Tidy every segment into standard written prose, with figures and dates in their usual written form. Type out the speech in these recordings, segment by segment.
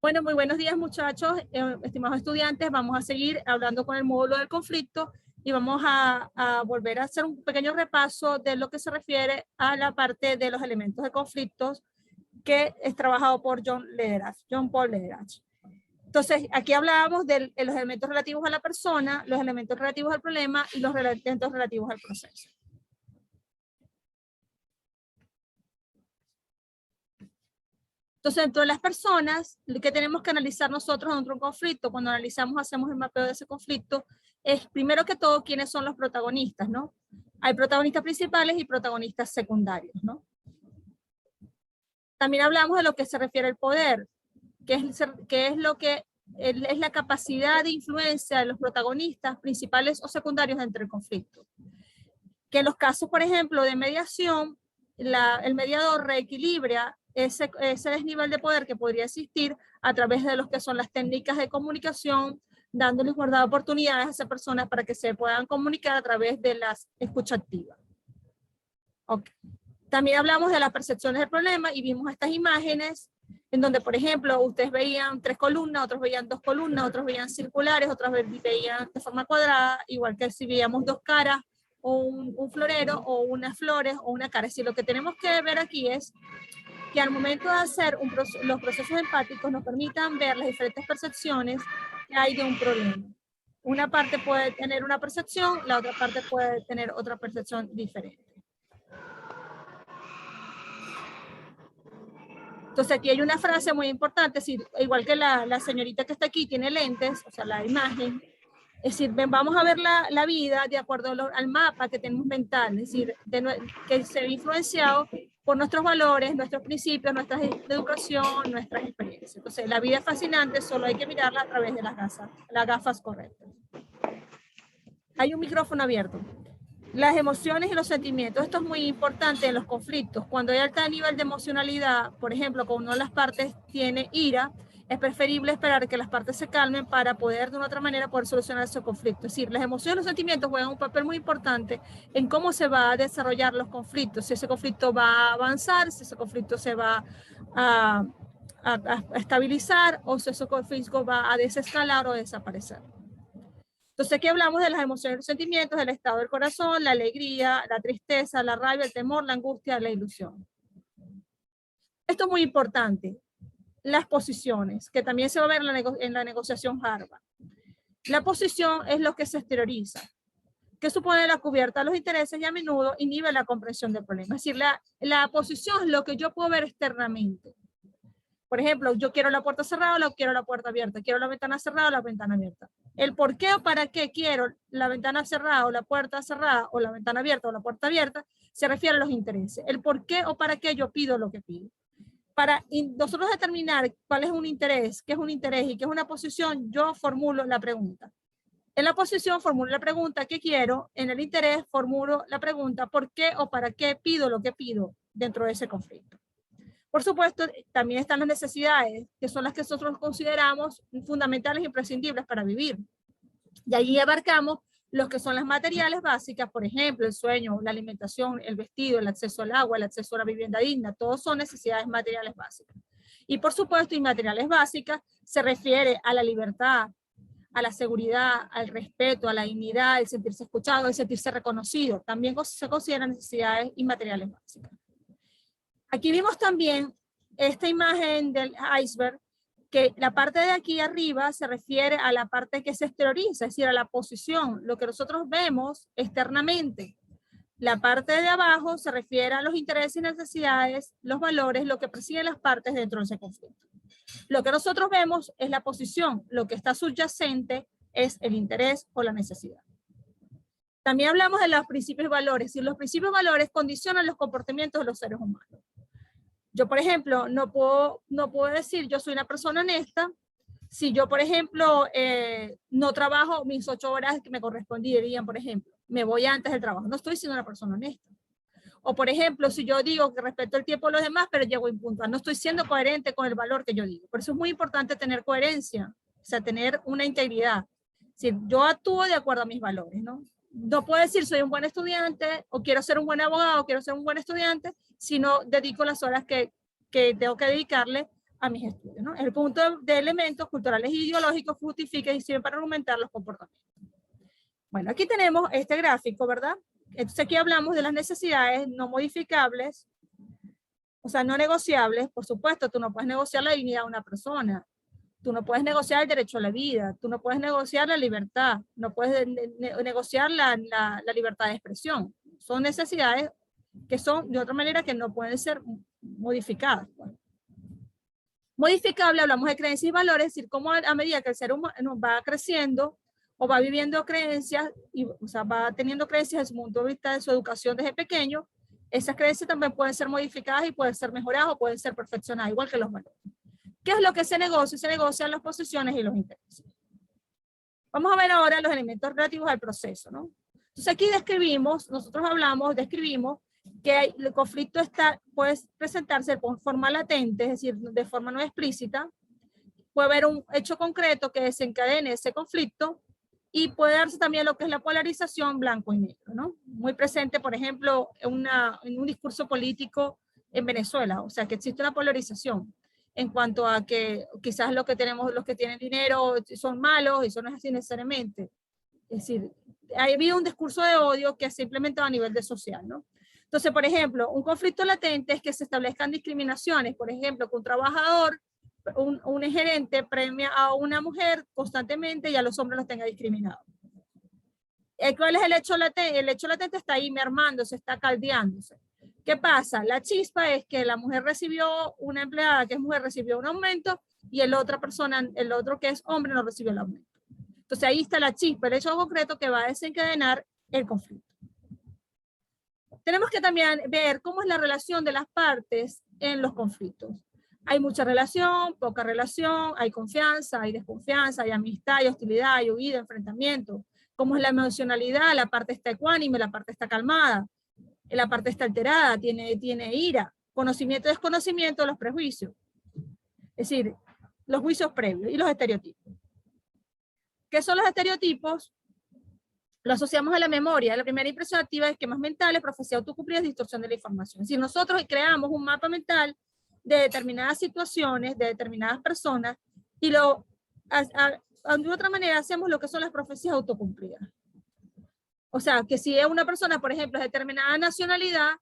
Bueno, muy buenos días muchachos, estimados estudiantes. Vamos a seguir hablando con el módulo del conflicto y vamos a volver a hacer un pequeño repaso de lo que se refiere a la parte de los elementos de conflictos que es trabajado por John Paul Lederach. Entonces, aquí hablábamos de los elementos relativos a la persona, los elementos relativos al problema y los elementos relativos al proceso. Entonces, dentro de las personas, lo que tenemos que analizar nosotros dentro de un conflicto, cuando analizamos, hacemos el mapeo de ese conflicto, es primero que todo quiénes son los protagonistas, ¿no? Hay protagonistas principales y protagonistas secundarios, ¿no? También hablamos de lo que se refiere al poder, que es lo que es la capacidad de influencia de los protagonistas principales o secundarios dentro del conflicto. Que en los casos, por ejemplo, de mediación, el mediador reequilibra ese desnivel de poder que podría existir a través de lo que son las técnicas de comunicación, dándoles igualdad de oportunidades a esas personas para que se puedan comunicar a través de la escucha activa. Okay. También hablamos de las percepciones del problema y vimos estas imágenes en donde, por ejemplo, ustedes veían 3 columnas, otros veían 2 columnas, otros veían circulares, otros veían de forma cuadrada, igual que si veíamos 2 caras, o un florero, o unas flores, o una cara. Si lo que tenemos que ver aquí es que al momento de hacer los procesos empáticos nos permitan ver las diferentes percepciones que hay de un problema. Una parte puede tener una percepción, la otra parte puede tener otra percepción diferente. Entonces aquí hay una frase muy importante, igual que la señorita que está aquí tiene lentes, o sea, la imagen, es decir, vamos a ver la vida de acuerdo al mapa que tenemos mental, es decir, que se ve influenciado por nuestros valores, nuestros principios, nuestra educación, nuestras experiencias. Entonces, la vida es fascinante, solo hay que mirarla a través de las gafas correctas. Hay un micrófono abierto. Las emociones y los sentimientos, esto es muy importante en los conflictos. Cuando hay alto nivel de emocionalidad, por ejemplo, cuando una de las partes tiene ira, es preferible esperar que las partes se calmen para poder de una otra manera poder solucionar ese conflicto. Es decir, las emociones y los sentimientos juegan un papel muy importante en cómo se va a desarrollar los conflictos, si ese conflicto va a avanzar, si ese conflicto se va a estabilizar o si ese conflicto va a desescalar o desaparecer. Entonces aquí hablamos de las emociones y los sentimientos, del estado del corazón, la alegría, la tristeza, la rabia, el temor, la angustia, la ilusión. Esto es muy importante. Las posiciones, que también se va a ver en la negociación Harvard. La posición es lo que se exterioriza, que supone la cubierta de los intereses y a menudo inhibe la comprensión del problema. Es decir, la posición es lo que yo puedo ver externamente. Por ejemplo, yo quiero la puerta cerrada o quiero la puerta abierta, quiero la ventana cerrada o la ventana abierta. El por qué o para qué quiero la ventana cerrada o la puerta cerrada o la ventana abierta o la puerta abierta se refiere a los intereses. El por qué o para qué yo pido lo que pido. Para nosotros determinar cuál es un interés, qué es un interés y qué es una posición, yo formulo la pregunta. En la posición formulo la pregunta ¿qué quiero? En el interés formulo la pregunta ¿por qué o para qué pido lo que pido dentro de ese conflicto? Por supuesto, también están las necesidades, que son las que nosotros consideramos fundamentales e imprescindibles para vivir. Y allí abarcamos los que son las materiales básicas, por ejemplo, el sueño, la alimentación, el vestido, el acceso al agua, el acceso a la vivienda digna, todos son necesidades materiales básicas. Y por supuesto, inmateriales básicas se refiere a la libertad, a la seguridad, al respeto, a la dignidad, el sentirse escuchado, el sentirse reconocido. También se consideran necesidades inmateriales básicas. Aquí vimos también esta imagen del iceberg, que la parte de aquí arriba se refiere a la parte que se exterioriza, es decir, a la posición, lo que nosotros vemos externamente. La parte de abajo se refiere a los intereses y necesidades, los valores, lo que persiguen las partes dentro de ese conflicto. Lo que nosotros vemos es la posición, lo que está subyacente es el interés o la necesidad. También hablamos de los principios y valores, y los principios y valores condicionan los comportamientos de los seres humanos. Yo, por ejemplo, no puedo decir yo soy una persona honesta si yo, por ejemplo, no trabajo mis 8 horas que me corresponderían, por ejemplo. Me voy antes del trabajo. No estoy siendo una persona honesta. O, por ejemplo, si yo digo que respeto el tiempo de los demás, pero llego impuntual. No estoy siendo coherente con el valor que yo digo. Por eso es muy importante tener coherencia, o sea, tener una integridad. Es decir, yo actúo de acuerdo a mis valores, ¿no? No puedo decir soy un buen estudiante o quiero ser un buen abogado o quiero ser un buen estudiante si no dedico las horas que tengo que dedicarle a mis estudios, ¿no? El conjunto de elementos culturales e ideológicos que justifican y sirven para argumentar los comportamientos. Bueno, aquí tenemos este gráfico, ¿verdad? Entonces aquí hablamos de las necesidades no modificables, o sea, no negociables. Por supuesto, tú no puedes negociar la dignidad de una persona, tú no puedes negociar el derecho a la vida, tú no puedes negociar la libertad, no puedes negociar la libertad de expresión. Son necesidades que son de otra manera que no pueden ser modificadas. Modificable, hablamos de creencias y valores, es decir, cómo a medida que el ser humano va creciendo o va viviendo creencias, y, o sea, va teniendo creencias desde su punto de vista de su educación desde pequeño, esas creencias también pueden ser modificadas y pueden ser mejoradas o pueden ser perfeccionadas, igual que los valores. ¿Qué es lo que se negocia? Se negocian las posiciones y los intereses. Vamos a ver ahora los elementos relativos al proceso, ¿no? Entonces aquí describimos que el conflicto puede presentarse de forma latente, es decir, de forma no explícita, puede haber un hecho concreto que desencadene ese conflicto y puede darse también lo que es la polarización blanco y negro, ¿no? Muy presente, por ejemplo, en un discurso político en Venezuela, o sea, que existe una polarización en cuanto a que quizás los que tienen dinero son malos, y eso no es así necesariamente. Es decir, ha habido un discurso de odio que se ha implementado a nivel de social, ¿no? Entonces, por ejemplo, un conflicto latente es que se establezcan discriminaciones, por ejemplo, que un trabajador, un gerente premia a una mujer constantemente y a los hombres los tenga discriminados. ¿Cuál es el hecho latente? El hecho latente está ahí mermándose, está caldeándose. ¿Qué pasa? La chispa es que la mujer recibió, una empleada que es mujer recibió un aumento y el otro que es hombre no recibió el aumento. Entonces ahí está la chispa, el hecho concreto que va a desencadenar el conflicto. Tenemos que también ver cómo es la relación de las partes en los conflictos. Hay mucha relación, poca relación, hay confianza, hay desconfianza, hay amistad, hay hostilidad, hay huida, enfrentamiento. ¿Cómo es la emocionalidad? La parte está ecuánime, la parte está calmada, la parte está alterada, tiene ira, conocimiento y desconocimiento de los prejuicios. Es decir, los juicios previos y los estereotipos. ¿Qué son los estereotipos? Lo asociamos a la memoria. La primera impresión activa de esquemas mentales, profecía autocumplida, distorsión de la información. Si nosotros creamos un mapa mental de determinadas situaciones, de determinadas personas, y de otra manera hacemos lo que son las profecías autocumplidas. O sea, que si es una persona, por ejemplo, de determinada nacionalidad,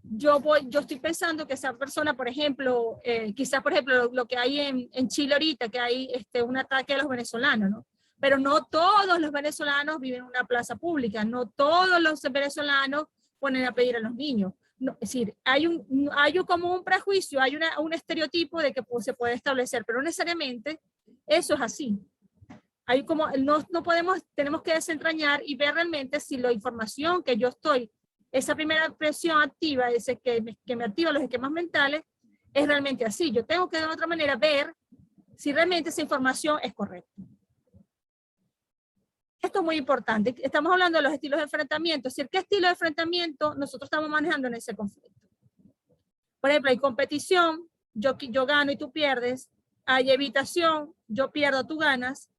yo estoy pensando que esa persona, por ejemplo, quizás, por ejemplo, lo que hay en Chile ahorita, que hay un ataque a los venezolanos, ¿no? Pero no todos los venezolanos viven en una plaza pública, no todos los venezolanos ponen a pedir a los niños. No, es decir, hay como un prejuicio, hay un estereotipo de que se puede establecer, pero no necesariamente eso es así. Hay como, no podemos, tenemos que desentrañar y ver realmente si la información que yo esa primera presión activa, ese que me activa los esquemas mentales, es realmente así. Yo tengo que de otra manera ver si realmente esa información es correcta. Esto es muy importante. Estamos hablando de los estilos de enfrentamiento. Es decir, ¿qué estilo de enfrentamiento nosotros estamos manejando en ese conflicto? Por ejemplo, hay competición, yo gano y tú pierdes. Hay evitación, yo pierdo, tú ganas.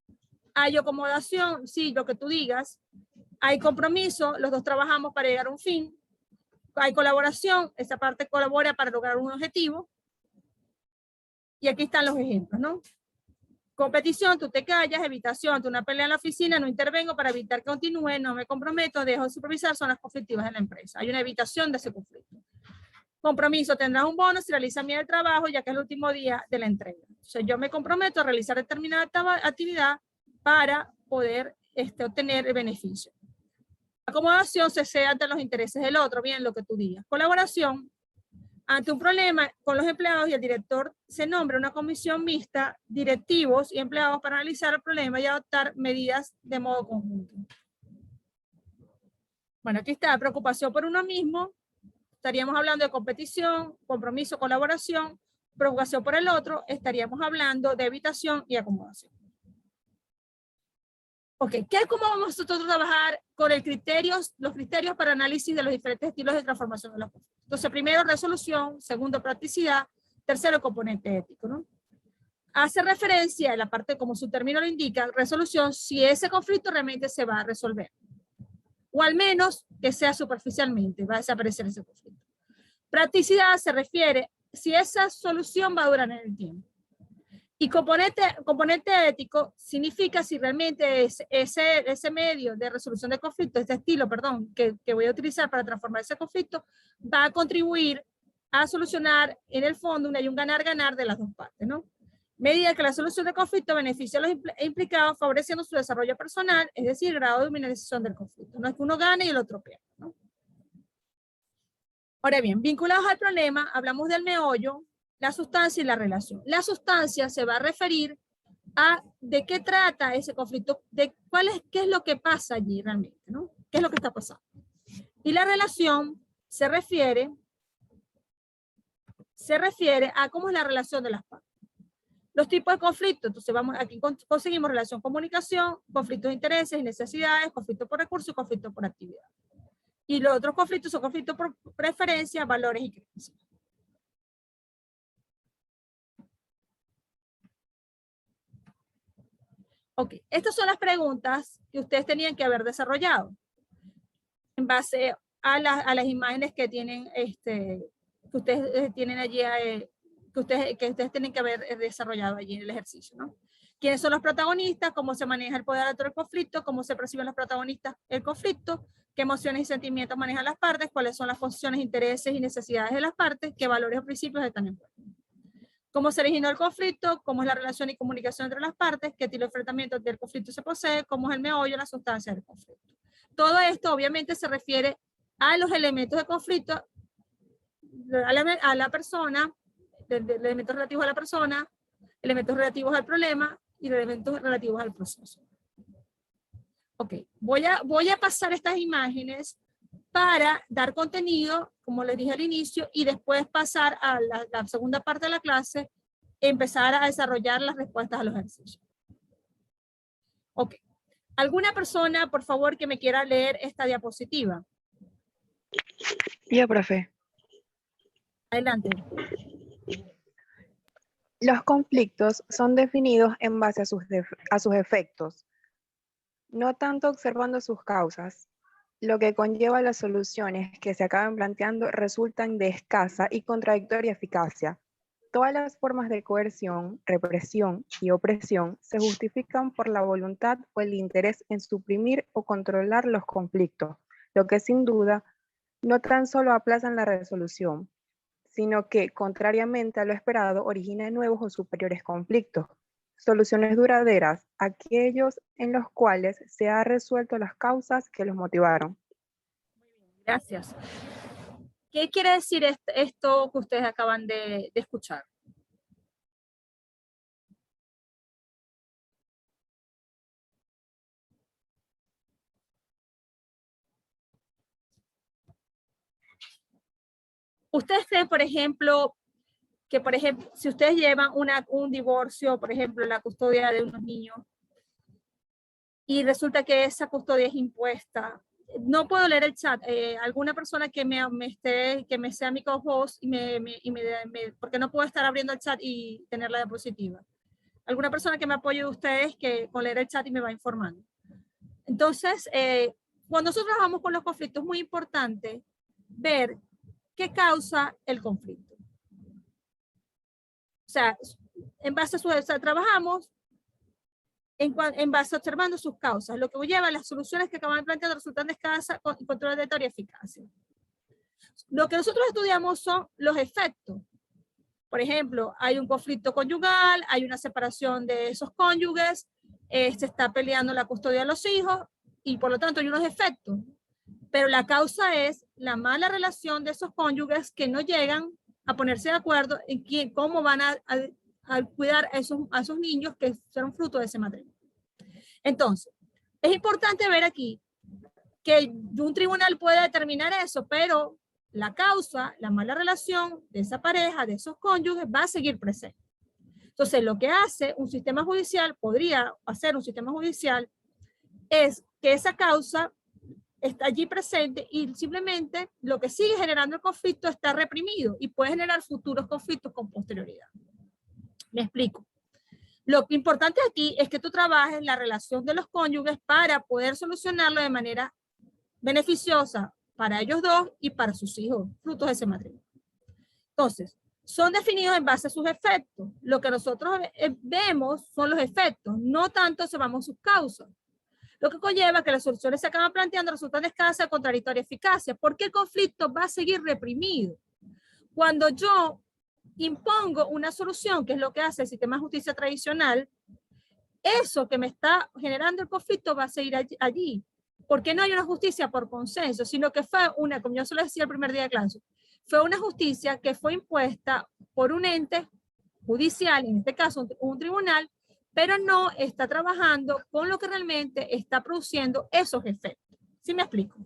Hay acomodación, sí, lo que tú digas. Hay compromiso, los dos trabajamos para llegar a un fin. Hay colaboración, esa parte colabora para lograr un objetivo. Y aquí están los ejemplos, ¿no? Competición, tú te callas. Evitación, tú una pelea en la oficina, no intervengo para evitar que continúe, no me comprometo, dejo de supervisar zonas conflictivas en la empresa. Hay una evitación de ese conflicto. Compromiso, tendrás un bono si realizas bien el trabajo, ya que es el último día de la entrega. O sea, yo me comprometo a realizar determinada actividad para poder obtener el beneficio. Acomodación, se cede ante los intereses del otro, bien lo que tú digas. Colaboración, ante un problema con los empleados y el director se nombra una comisión mixta, directivos y empleados para analizar el problema y adoptar medidas de modo conjunto. Bueno, aquí está, preocupación por uno mismo, estaríamos hablando de competición, compromiso, colaboración, preocupación por el otro, estaríamos hablando de evitación y acomodación. Ok, ¿cómo vamos nosotros a trabajar con los criterios para análisis de los diferentes estilos de transformación de los conflictos? Entonces, primero, resolución, segundo, practicidad, tercero, componente ético, ¿no? Hace referencia, en la parte como su término lo indica, resolución, si ese conflicto realmente se va a resolver. O al menos que sea superficialmente, va a desaparecer ese conflicto. Practicidad se refiere si esa solución va a durar en el tiempo. Y componente ético significa si realmente ese medio de resolución de conflicto, este estilo, perdón, que voy a utilizar para transformar ese conflicto, va a contribuir a solucionar en el fondo un ganar-ganar de las dos partes, ¿no? Medida que la solución de conflicto beneficia a los implicados, favoreciendo su desarrollo personal, es decir, grado de minimización del conflicto. No es que uno gane y el otro pierda, ¿no? Ahora bien, vinculados al problema, hablamos del meollo, la sustancia y la relación. La sustancia se va a referir a de qué trata ese conflicto, de qué es lo que pasa allí realmente, ¿no? ¿Qué es lo que está pasando? Y la relación se refiere a cómo es la relación de las partes. Los tipos de conflictos, entonces aquí conseguimos relación comunicación, conflictos de intereses y necesidades, conflicto por recursos y conflicto por actividad. Y los otros conflictos son conflictos por preferencia, valores y creencias. Ok, estas son las preguntas que ustedes tenían que haber desarrollado en base a las imágenes que tienen, que ustedes tienen allí, que ustedes tienen que haber desarrollado allí en el ejercicio, ¿no? ¿Quiénes son los protagonistas? ¿Cómo se maneja el poder dentro del conflicto? ¿Cómo se perciben los protagonistas el conflicto? ¿Qué emociones y sentimientos manejan las partes? ¿Cuáles son las posiciones, intereses y necesidades de las partes? ¿Qué valores o principios están en juego? ¿Cómo se originó el conflicto? ¿Cómo es la relación y comunicación entre las partes? ¿Qué tipo de enfrentamiento del conflicto se posee? ¿Cómo es el meollo, la sustancia del conflicto? Todo esto obviamente se refiere a los elementos de conflicto, a la persona, elementos relativos a la persona, elementos relativos al problema y elementos relativos al proceso. Ok, voy a pasar estas imágenes para dar contenido, como les dije al inicio, y después pasar a la segunda parte de la clase, empezar a desarrollar las respuestas a los ejercicios. Ok. ¿Alguna persona, por favor, que me quiera leer esta diapositiva? Yo, profe. Adelante. Los conflictos son definidos en base a sus efectos, no tanto observando sus causas. Lo que conlleva las soluciones que se acaban planteando resultan de escasa y contradictoria eficacia. Todas las formas de coerción, represión y opresión se justifican por la voluntad o el interés en suprimir o controlar los conflictos, lo que sin duda no tan solo aplazan la resolución, sino que, contrariamente a lo esperado, origina nuevos o superiores conflictos. Soluciones duraderas, aquellos en los cuales se han resuelto las causas que los motivaron. Gracias. ¿Qué quiere decir esto que ustedes acaban de escuchar? Ustedes creen, por ejemplo, que si ustedes llevan un divorcio, por ejemplo, la custodia de unos niños, y resulta que esa custodia es impuesta, no puedo leer el chat, alguna persona que me sea mi co-host, porque no puedo estar abriendo el chat y tener la diapositiva. Alguna persona que me apoye de ustedes que con leer el chat y me va informando. Entonces, cuando nosotros trabajamos con los conflictos, es muy importante ver qué causa el conflicto. O sea, en base a su, trabajamos en base a observando sus causas, lo que lleva a las soluciones que acaban de plantear resultan de escasa y contradictoria eficacia. Lo que nosotros estudiamos son los efectos. Por ejemplo, hay un conflicto conyugal, hay una separación de esos cónyuges, se está peleando la custodia de los hijos y por lo tanto hay unos efectos. Pero la causa es la mala relación de esos cónyuges que no llegan a ponerse de acuerdo en cómo van a cuidar a esos niños que son fruto de ese matrimonio. Entonces, es importante ver aquí que un tribunal puede determinar eso, pero la causa, la mala relación de esa pareja, de esos cónyuges, va a seguir presente. Entonces, lo que hace un sistema judicial, podría hacer un sistema judicial, es que esa causa está allí presente y simplemente lo que sigue generando el conflicto está reprimido y puede generar futuros conflictos con posterioridad. Me explico. Lo importante aquí es que tú trabajes la relación de los cónyuges para poder solucionarlo de manera beneficiosa para ellos dos y para sus hijos, frutos de ese matrimonio. Entonces, son definidos en base a sus efectos. Lo que nosotros vemos son los efectos, no tanto observamos sus causas. Lo que conlleva que las soluciones se acaban planteando resultan escasas, contradictorias, eficacia, porque el conflicto va a seguir reprimido. Cuando yo impongo una solución, que es lo que hace el sistema de justicia tradicional, eso que me está generando el conflicto va a seguir allí. Porque no hay una justicia por consenso, sino que fue una, como yo se lo decía el primer día de clase, fue una justicia que fue impuesta por un ente judicial, en este caso un tribunal, pero no está trabajando con lo que realmente está produciendo esos efectos. ¿Sí me explico?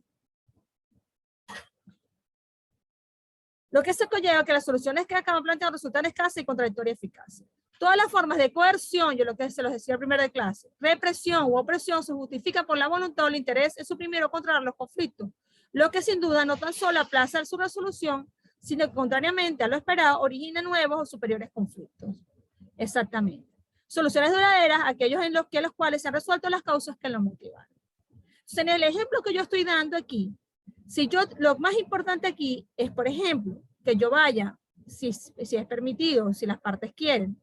Lo que se conlleva que las soluciones que acaban planteando resultan escasas y contradictorias eficaces. Todas las formas de coerción, yo lo que se los decía al primer de clase, represión u opresión se justifica por la voluntad o el interés en suprimir o controlar los conflictos, lo que sin duda no tan solo aplaza su resolución, sino que contrariamente a lo esperado origina nuevos o superiores conflictos. Exactamente. Soluciones duraderas, aquellos en los cuales se han resuelto las causas que los motivaron. Entonces, en el ejemplo que yo estoy dando aquí, lo más importante aquí es, por ejemplo, que yo vaya, si es permitido, si las partes quieren,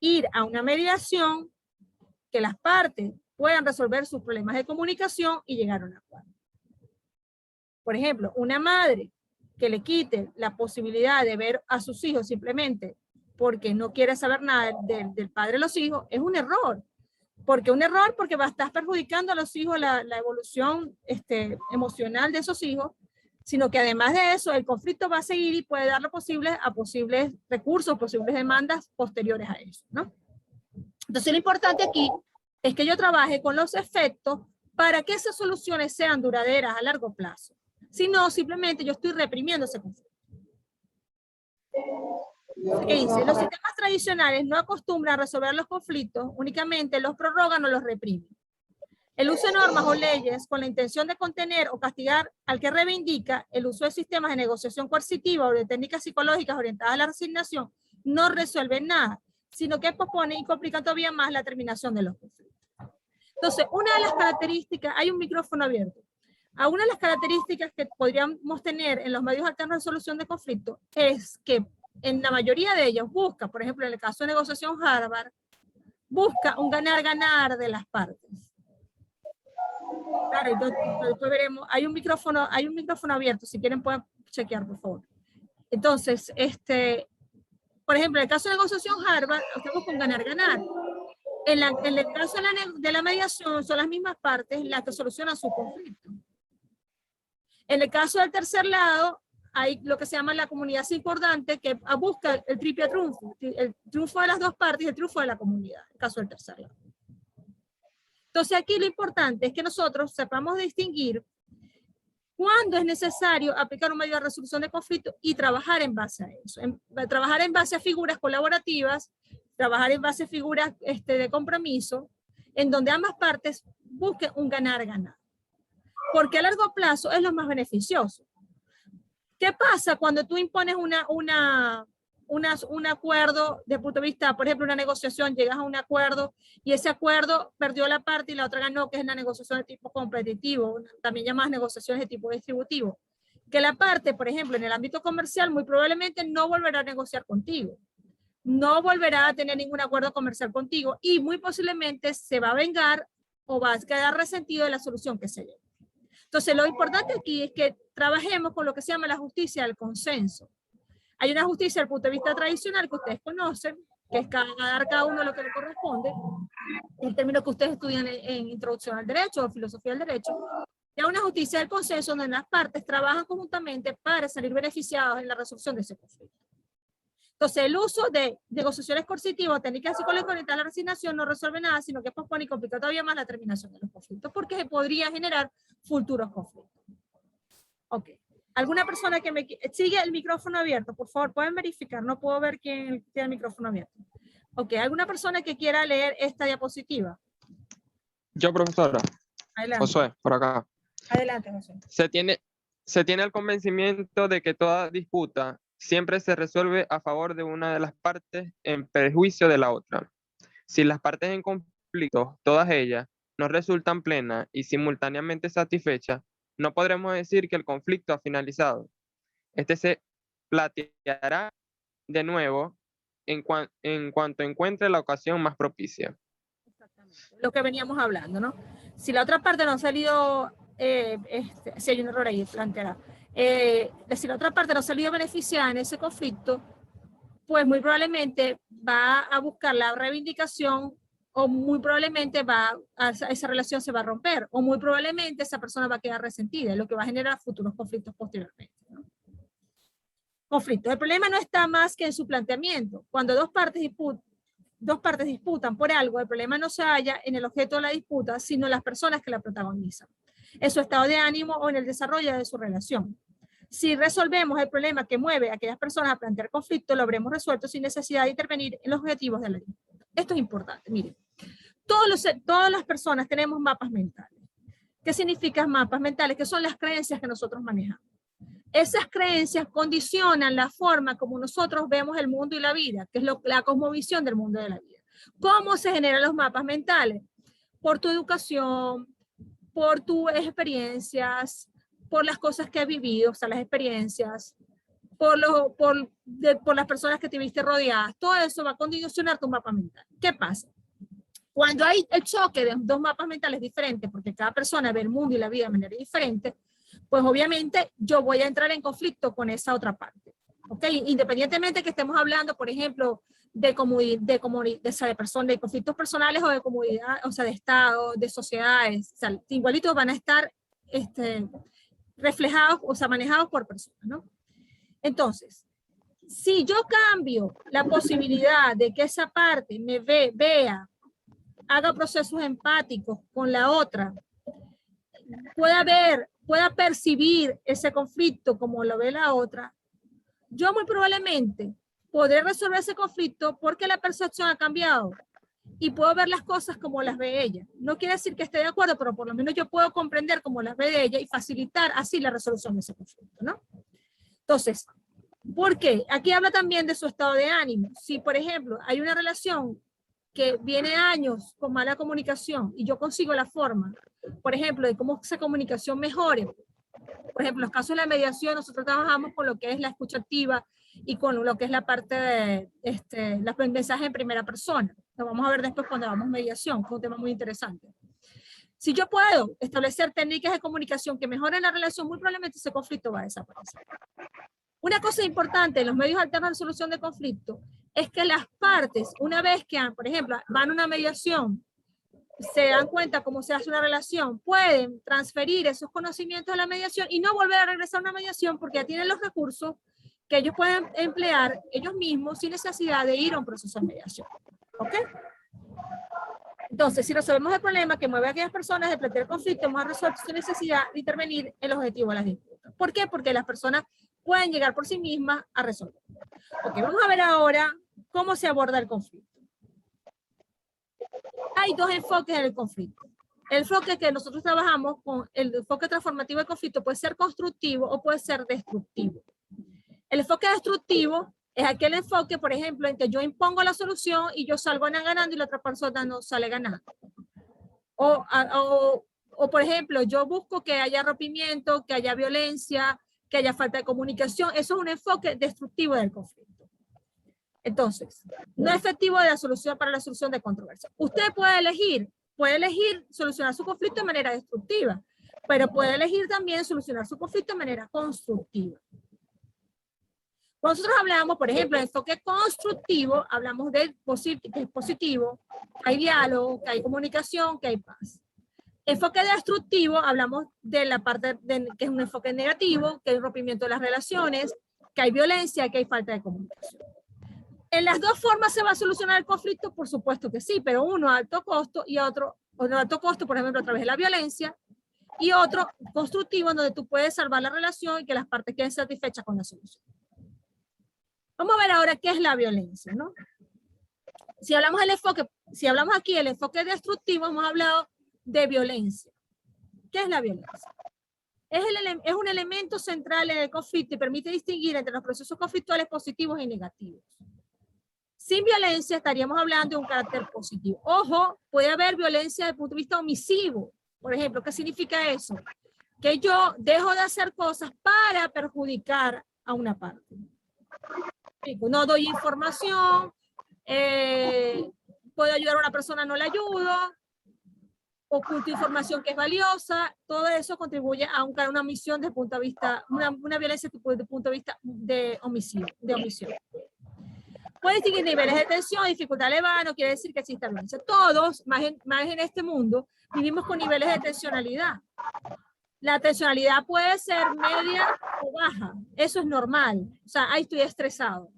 ir a una mediación, que las partes puedan resolver sus problemas de comunicación y llegar a un acuerdo. Por ejemplo, una madre que le quite la posibilidad de ver a sus hijos simplemente porque no quiere saber nada del padre de los hijos, es un error. Porque va a estar perjudicando a los hijos la evolución emocional de esos hijos, sino que además de eso, el conflicto va a seguir y puede dar lo posible a posibles recursos, posibles demandas posteriores a eso, ¿no? Entonces, lo importante aquí es que yo trabaje con los efectos para que esas soluciones sean duraderas a largo plazo. Si no, simplemente yo estoy reprimiendo ese conflicto. ¿Qué dice? Los sistemas tradicionales no acostumbran a resolver los conflictos, únicamente los prorrogan o los reprimen. El uso de normas o leyes con la intención de contener o castigar al que reivindica el uso de sistemas de negociación coercitiva o de técnicas psicológicas orientadas a la resignación no resuelven nada, sino que posponen y complican todavía más la terminación de los conflictos. Entonces, una de las características, hay un micrófono abierto, una de las características que podríamos tener en los medios alternos de solución de conflictos es que en la mayoría de ellos busca, por ejemplo, en el caso de negociación Harvard, busca un ganar-ganar de las partes. Claro, entonces, después veremos, hay un micrófono abierto, si quieren pueden chequear, por favor. Entonces, por ejemplo, en el caso de negociación Harvard, usted busca un ganar-ganar. En el caso de la mediación, son las mismas partes las que solucionan su conflicto. En el caso del tercer lado, hay lo que se llama la comunidad concordante, que busca el triple triunfo, el triunfo de las dos partes y el triunfo de la comunidad, en el caso del tercer lado. Entonces aquí lo importante es que nosotros sepamos distinguir cuándo es necesario aplicar un medio de resolución de conflicto y trabajar en base a eso. Trabajar en base a figuras colaborativas, trabajar en base a figuras de compromiso, en donde ambas partes busquen un ganar-ganar. Porque a largo plazo es lo más beneficioso. ¿Qué pasa cuando tú impones un acuerdo de punto de vista, por ejemplo, una negociación, llegas a un acuerdo y ese acuerdo perdió la parte y la otra ganó, que es la negociación de tipo competitivo, también llamadas negociaciones de tipo distributivo? Que la parte, por ejemplo, en el ámbito comercial, muy probablemente no volverá a negociar contigo. No volverá a tener ningún acuerdo comercial contigo y muy posiblemente se va a vengar o va a quedar resentido de la solución que se lleve. Entonces, lo importante aquí es que trabajemos con lo que se llama la justicia del consenso. Hay una justicia desde el punto de vista tradicional que ustedes conocen, que es dar cada uno lo que le corresponde, el término que ustedes estudian en Introducción al Derecho o Filosofía del Derecho. Y hay una justicia del consenso donde las partes trabajan conjuntamente para salir beneficiados en la resolución de ese conflicto. Entonces, el uso de negociaciones coercitivas, técnicas psicológicas orientadas a la resignación no resuelve nada, sino que pospone y complica todavía más la terminación de los conflictos, porque se podría generar futuros conflictos. Ok. ¿Alguna persona que me sigue el micrófono abierto? Por favor, pueden verificar. No puedo ver quién tiene el micrófono abierto. Ok. ¿Alguna persona que quiera leer esta diapositiva? Yo, profesora. Adelante. Josué, por acá. Adelante, José. Se tiene el convencimiento de que toda disputa siempre se resuelve a favor de una de las partes en perjuicio de la otra. Si las partes en conflicto, todas ellas, no resultan plenas y simultáneamente satisfechas, no podremos decir que el conflicto ha finalizado. Este se planteará de nuevo en cuanto encuentre la ocasión más propicia. Exactamente. Lo que veníamos hablando, ¿no? Si la otra parte no ha salido, si hay un error ahí, planteará. Si la otra parte no ha salido beneficiada en ese conflicto, pues muy probablemente va a buscar la reivindicación o muy probablemente esa relación se va a romper o muy probablemente esa persona va a quedar resentida, lo que va a generar futuros conflictos posteriormente, ¿no? Conflictos. El problema no está más que en su planteamiento. Cuando dos partes disputan por algo, el problema no se halla en el objeto de la disputa, sino en las personas que la protagonizan, en su estado de ánimo o en el desarrollo de su relación. Si resolvemos el problema que mueve a aquellas personas a plantear conflicto, lo habremos resuelto sin necesidad de intervenir en los objetivos de la disputa. Esto es importante, miren. Todas las personas tenemos mapas mentales. ¿Qué significan mapas mentales? Que son las creencias que nosotros manejamos. Esas creencias condicionan la forma como nosotros vemos el mundo y la vida, que es la cosmovisión del mundo y de la vida. ¿Cómo se generan los mapas mentales? Por tu educación, por tus experiencias, por las cosas que has vivido, o sea, las experiencias, por las personas que te viste rodeadas. Todo eso va a condicionar tu mapa mental. ¿Qué pasa? Cuando hay el choque de dos mapas mentales diferentes, porque cada persona ve el mundo y la vida de manera diferente, pues obviamente yo voy a entrar en conflicto con esa otra parte. ¿Ok? Independientemente que estemos hablando, por ejemplo, de personas, de conflictos personales o de comunidad, o sea, de Estado, de sociedades, o sea, igualitos van a estar reflejados, o sea, manejados por personas, ¿no? Entonces, si yo cambio la posibilidad de que esa parte me vea, haga procesos empáticos con la otra, pueda percibir ese conflicto como lo ve la otra, yo muy probablemente podré resolver ese conflicto porque la percepción ha cambiado y puedo ver las cosas como las ve ella. No quiere decir que esté de acuerdo, pero por lo menos yo puedo comprender cómo las ve ella y facilitar así la resolución de ese conflicto, ¿no? Entonces, ¿por qué? Aquí habla también de su estado de ánimo. Si, por ejemplo, hay una relación que viene años con mala comunicación y yo consigo la forma, por ejemplo, de cómo esa comunicación mejore. Por ejemplo, en los casos de la mediación, nosotros trabajamos con lo que es la escucha activa y con lo que es la parte de los mensajes en primera persona. Lo vamos a ver después cuando hagamos mediación, que es un tema muy interesante. Si yo puedo establecer técnicas de comunicación que mejoren la relación, muy probablemente ese conflicto va a desaparecer. Una cosa importante en los medios alternos de resolución de conflicto es que las partes, una vez que, por ejemplo, van a una mediación, se dan cuenta cómo se hace una relación, pueden transferir esos conocimientos a la mediación y no volver a regresar a una mediación porque ya tienen los recursos que ellos pueden emplear ellos mismos sin necesidad de ir a un proceso de mediación. ¿Ok? Entonces, si resolvemos el problema que mueve a aquellas personas de plantear conflicto, hemos resuelto su necesidad de intervenir en los objetivos de las disputas. ¿Por qué? Porque las personas pueden llegar por sí mismas a resolver. Ok, vamos a ver ahora cómo se aborda el conflicto. Hay dos enfoques en el conflicto. El enfoque que nosotros trabajamos con el enfoque transformativo del conflicto puede ser constructivo o puede ser destructivo. El enfoque destructivo es aquel enfoque, por ejemplo, en que yo impongo la solución y yo salgo ganando y la otra persona no sale ganando. O por ejemplo, yo busco que haya rompimiento, que haya violencia, que haya falta de comunicación. Eso es un enfoque destructivo del conflicto. Entonces, no es efectivo de la solución para la solución de controversia. Usted puede elegir solucionar su conflicto de manera destructiva, pero puede elegir también solucionar su conflicto de manera constructiva. Cuando nosotros hablamos, por ejemplo, de enfoque constructivo, hablamos de que es positivo, que hay diálogo, que hay comunicación, que hay paz. Enfoque destructivo, hablamos de la parte que es un enfoque negativo, que hay un rompimiento de las relaciones, que hay violencia, que hay falta de comunicación. ¿En las dos formas se va a solucionar el conflicto? Por supuesto que sí, pero uno a alto costo y otro a alto costo, por ejemplo, a través de la violencia, y otro constructivo, donde tú puedes salvar la relación y que las partes queden satisfechas con la solución. Vamos a ver ahora qué es la violencia, ¿no? Si hablamos aquí del enfoque destructivo, hemos hablado de violencia. ¿Qué es la violencia? Es un elemento central en el conflicto y permite distinguir entre los procesos conflictuales positivos y negativos. Sin violencia estaríamos hablando de un carácter positivo. Ojo, puede haber violencia desde el punto de vista omisivo. Por ejemplo, ¿qué significa eso? Que yo dejo de hacer cosas para perjudicar a una parte. No doy información, puedo ayudar a una persona, no la ayudo, oculto información que es valiosa, todo eso contribuye a una omisión desde el punto de vista, una violencia desde el punto de vista de omisión. Puede distinguir niveles de tensión, dificultad elevada, no quiere decir que exista violencia. Todos, más en este mundo, vivimos con niveles de tensionalidad. La tensionalidad puede ser media o baja, eso es normal. O sea, ahí estoy estresado.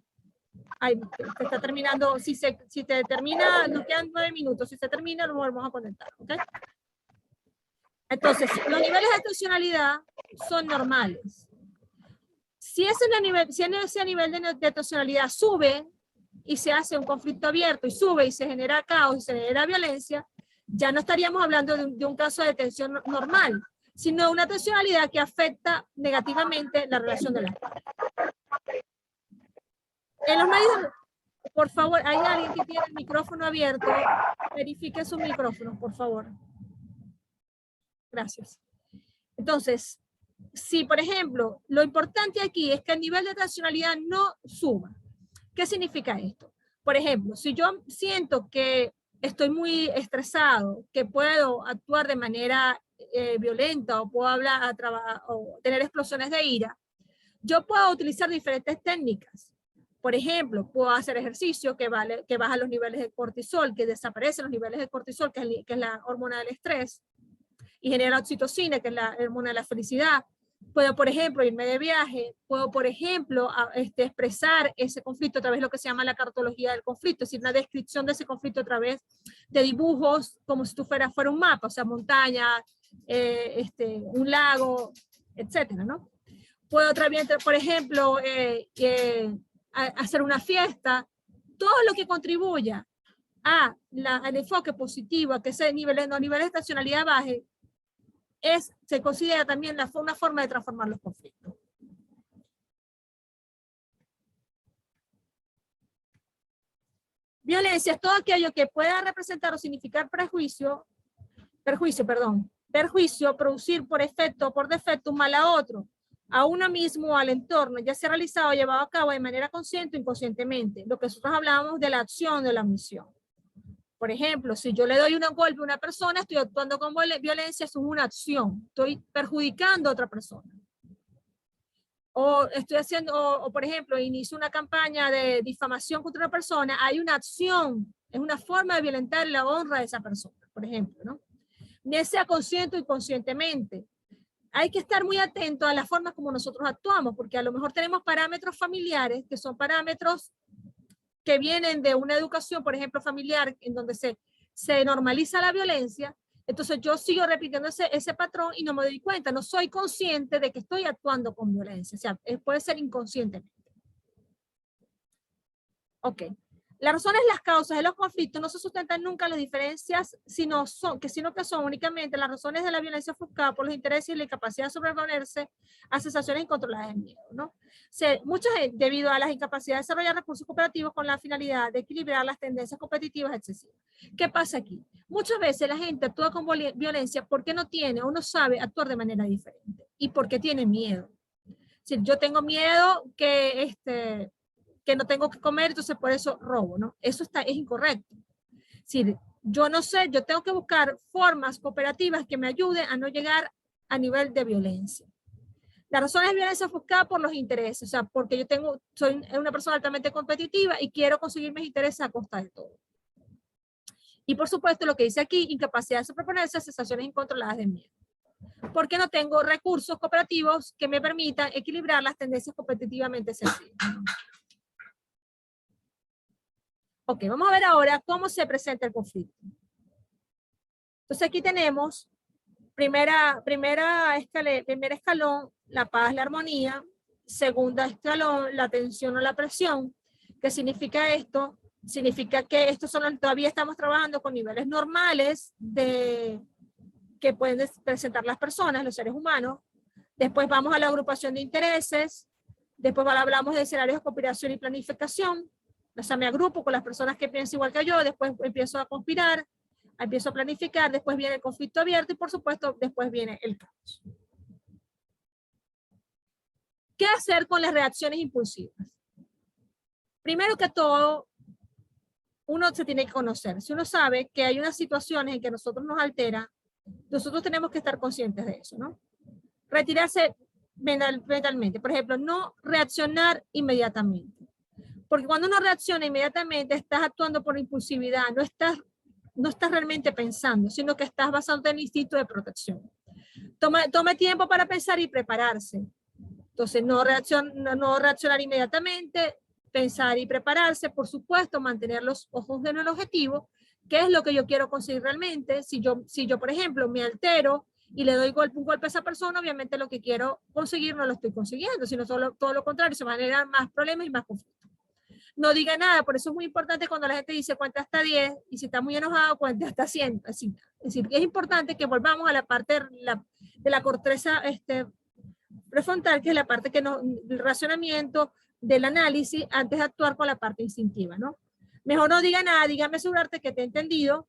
Ahí te está terminando, si te termina, nos quedan 9 minutos, si se termina, nos volvemos a conectar, ¿ok? Entonces, los niveles de tensionalidad son normales. Si ese nivel de tensionalidad sube y se hace un conflicto abierto y sube y se genera caos y se genera violencia, ya no estaríamos hablando de un caso de tensión normal, sino una tensionalidad que afecta negativamente la relación de las partes. En los medios, por favor, hay alguien que tiene el micrófono abierto, verifique su micrófono, por favor. Gracias. Entonces, si por ejemplo, lo importante aquí es que el nivel de tensionalidad no suba. ¿Qué significa esto? Por ejemplo, si yo siento que estoy muy estresado, que puedo actuar de manera violenta o puedo hablar, o tener explosiones de ira, yo puedo utilizar diferentes técnicas. Por ejemplo, puedo hacer ejercicio que baja los niveles de cortisol, que desaparecen los niveles de cortisol, que es la hormona del estrés, y genera oxitocina, que es la hormona de la felicidad. Puedo, por ejemplo, irme de viaje, puedo, por ejemplo, expresar ese conflicto a través de lo que se llama la cartología del conflicto, es decir, una descripción de ese conflicto a través de dibujos, como si tú fuera un mapa, o sea, montaña, un lago, etcétera, ¿no? Puedo también, por ejemplo, hacer una fiesta, todo lo que contribuya al enfoque positivo, a que ese los niveles de estacionalidad baje, se considera también una forma de transformar los conflictos. Violencia es todo aquello que pueda representar o significar perjuicio, producir por efecto o por defecto un mal a otro, a uno mismo o al entorno, ya sea realizado o llevado a cabo de manera consciente o inconscientemente. Lo que nosotros hablábamos de la acción de la omisión. Por ejemplo, si yo le doy un golpe a una persona, estoy actuando con violencia, es una acción, estoy perjudicando a otra persona. O estoy haciendo, o por ejemplo, inicio una campaña de difamación contra una persona, hay una acción, es una forma de violentar la honra de esa persona, por ejemplo, ¿no? Ya sea consciente o inconscientemente. Hay que estar muy atento a las formas como nosotros actuamos, porque a lo mejor tenemos parámetros familiares, que son parámetros que vienen de una educación, por ejemplo, familiar, en donde se normaliza la violencia. Entonces yo sigo repitiendo ese patrón y no me doy cuenta, no soy consciente de que estoy actuando con violencia, o sea, puede ser inconscientemente. Ok. Las razones, las causas de los conflictos no se sustentan nunca en las diferencias, sino que son únicamente las razones de la violencia ofuscada por los intereses y la incapacidad de sobreponerse a sensaciones incontroladas de miedo, ¿no? Muchas debido a las incapacidades de desarrollar recursos cooperativos con la finalidad de equilibrar las tendencias competitivas excesivas. ¿Qué pasa aquí? Muchas veces la gente actúa con violencia porque no tiene o no sabe actuar de manera diferente y porque tiene miedo. Si yo tengo miedo que no tengo que comer, entonces por eso robo, ¿no? Eso es incorrecto. Si yo no sé, yo tengo que buscar formas cooperativas que me ayuden a no llegar a nivel de violencia. La razón es violencia ofuscada por los intereses, o sea, porque soy una persona altamente competitiva y quiero conseguir mis intereses a costa de todo. Y por supuesto, lo que dice aquí, incapacidad de sobreponerse a sensaciones incontroladas de miedo. Porque no tengo recursos cooperativos que me permitan equilibrar las tendencias competitivamente sensibles. Ok, vamos a ver ahora cómo se presenta el conflicto. Entonces aquí tenemos primer escalón, la paz, la armonía. Segundo escalón, la tensión o la presión. ¿Qué significa esto? Significa que todavía estamos trabajando con niveles normales que pueden presentar las personas, los seres humanos. Después vamos a la agrupación de intereses. Después hablamos de escenarios de cooperación y planificación. O sea, me agrupo con las personas que piensan igual que yo, después empiezo a conspirar, empiezo a planificar, después viene el conflicto abierto y por supuesto después viene el caos. ¿Qué hacer con las reacciones impulsivas? Primero que todo, uno se tiene que conocer. Si uno sabe que hay unas situaciones en que nosotros nos altera, nosotros tenemos que estar conscientes de eso, ¿no? Retirarse mentalmente. Por ejemplo, no reaccionar inmediatamente. Porque cuando uno reacciona inmediatamente, estás actuando por impulsividad, no estás realmente pensando, sino que estás basándote en el instinto de protección. Tome tiempo para pensar y prepararse. Entonces, no reaccionar inmediatamente, pensar y prepararse, por supuesto, mantener los ojos en el objetivo, qué es lo que yo quiero conseguir realmente. Si yo, por ejemplo, me altero y le doy un golpe a esa persona, obviamente lo que quiero conseguir no lo estoy consiguiendo, sino todo lo contrario, se van a generar más problemas y más conflictos. No diga nada, por eso es muy importante cuando la gente dice cuenta hasta 10 y si está muy enojado, cuente hasta 100. Así, es decir, es importante que volvamos a la parte de la corteza prefrontal, que es la parte del racionamiento, del análisis, antes de actuar con la parte instintiva, ¿no? Mejor no diga nada, dígame asegurarte que te he entendido,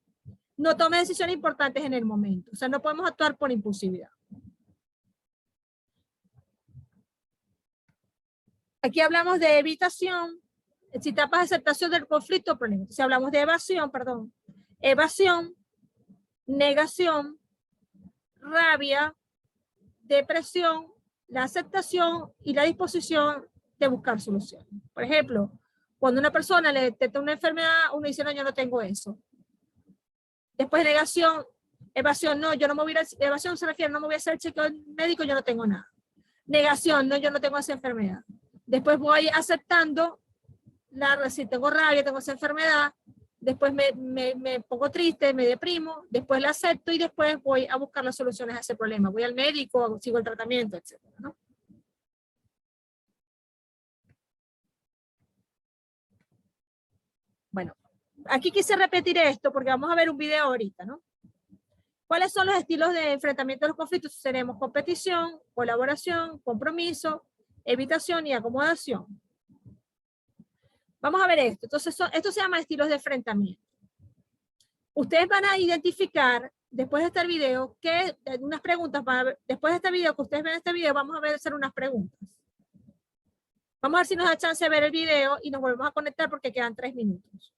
no tome decisiones importantes en el momento, o sea, no podemos actuar por impulsividad. Aquí hablamos de evitación, si etapas de aceptación del conflicto o problema. Si hablamos de evasión, negación, rabia, depresión, la aceptación y la disposición de buscar soluciones. Por ejemplo, cuando una persona le detecta una enfermedad, uno dice, no, yo no tengo eso. Después negación, evasión, no, yo no me voy a ir, evasión se refiere, no me voy a hacer el chequeo médico, yo no tengo nada. Negación, no, yo no tengo esa enfermedad. Después voy aceptando, si tengo rabia, tengo esa enfermedad, después me pongo triste, me deprimo, después la acepto y después voy a buscar las soluciones a ese problema. Voy al médico, sigo el tratamiento, etc., ¿no? Bueno, aquí quise repetir esto porque vamos a ver un video ahorita, ¿no? ¿Cuáles son los estilos de enfrentamiento de los conflictos? Tenemos competición, colaboración, compromiso, evitación y acomodación. Vamos a ver esto. Entonces, esto se llama estilos de enfrentamiento. Ustedes van a identificar, después de este video, unas preguntas, después de este video, que ustedes ven este video, vamos a hacer unas preguntas. Vamos a ver si nos da chance de ver el video y nos volvemos a conectar porque quedan 3 minutos.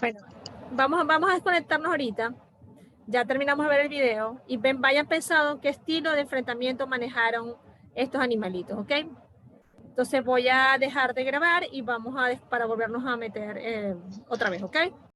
Bueno, vamos a desconectarnos ahorita. Ya terminamos de ver el video y vayan pensando qué estilo de enfrentamiento manejaron estos animalitos, ¿ok? Entonces voy a dejar de grabar y vamos para volvernos a meter otra vez, ¿ok?